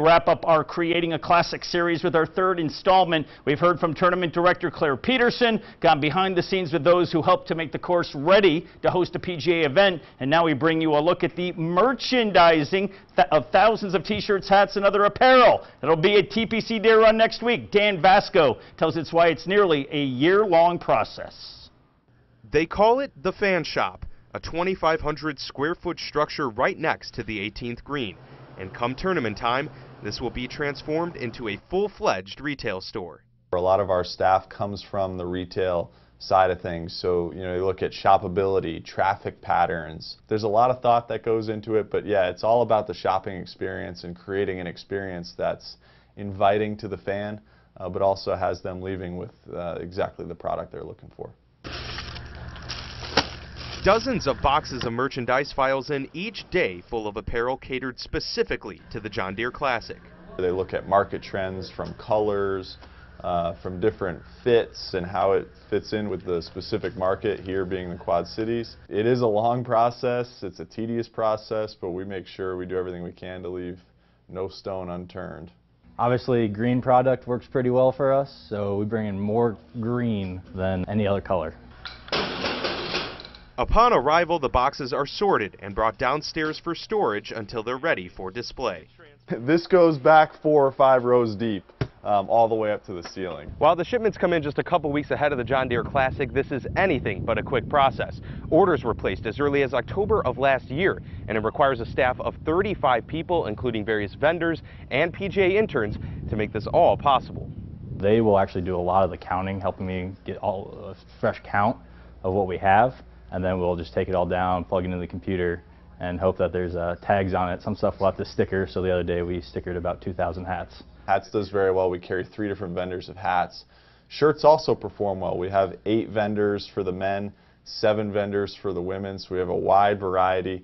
Wrap up our Creating a Classic series with our third installment. We've heard from tournament director Claire Peterson, gone behind the scenes with those who helped to make the course ready to host a PGA event, and now we bring you a look at the merchandising of thousands of t-shirts, hats, and other apparel. It'll be at TPC Deer Run next week. Dan Vasco tells us why it's nearly a year-long process. They call it the Fan Shop, a 2,500 square foot structure right next to the 18th green. And come tournament time, this will be transformed into a full-fledged retail store. A lot of our staff comes from the retail side of things, so you look at shopability, traffic patterns. There's a lot of thought that goes into it, but yeah, it's all about the shopping experience and creating an experience that's inviting to the fan, but also has them leaving with exactly the product they're looking for. Dozens of boxes of merchandise files in each day full of apparel catered specifically to the John Deere Classic. They look at market trends from colors, from different fits and how it fits in with the specific market, here being the Quad Cities. It is a long process, it's a tedious process, but we make sure we do everything we can to leave no stone unturned. Obviously, green product works pretty well for us, so we bring in more green than any other color. Upon arrival, the boxes are sorted and brought downstairs for storage until they're ready for display. This goes back 4 or 5 rows deep, all the way up to the ceiling. While the shipments come in just a couple weeks ahead of the John Deere Classic, this is anything but a quick process. Orders were placed as early as October of last year, and it requires a staff of 35 people, including various vendors and PGA interns, to make this all possible. They will actually do a lot of the counting, helping me get a fresh count of what we have. And then we'll just take it all down, plug it into the computer, and hope that there's tags on it. Some stuff will have to sticker, so the other day we stickered about 2,000 hats. Hats does very well. We carry 3 different vendors of hats. Shirts also perform well. We have 8 vendors for the men, 7 vendors for the women, so we have a wide variety.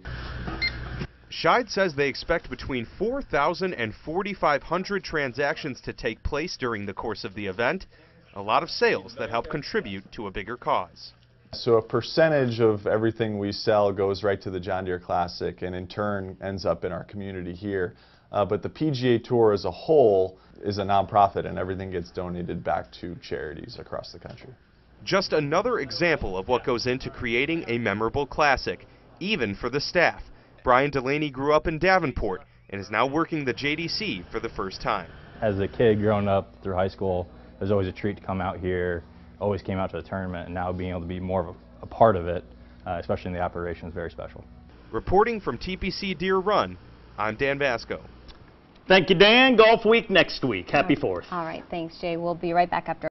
Scheid says they expect between 4,000 and 4,500 transactions to take place during the course of the event, a lot of sales that help contribute to a bigger cause. So a percentage of everything we sell goes right to the John Deere Classic and in turn ends up in our community here. But the PGA Tour as a whole is a nonprofit and everything gets donated back to charities across the country. Just another example of what goes into creating a memorable classic, even for the staff. Brian Delaney grew up in Davenport and is now working the JDC for the first time. As a kid growing up through high school, it was always a treat to come out here. Always came out to the tournament, and now being able to be more of a part of it, especially in the operation, is very special. Reporting from TPC Deer Run, I'm Dan Vasco. Thank you, Dan. Golf week next week. Happy 4th. All right, thanks, Jay. We'll be right back after.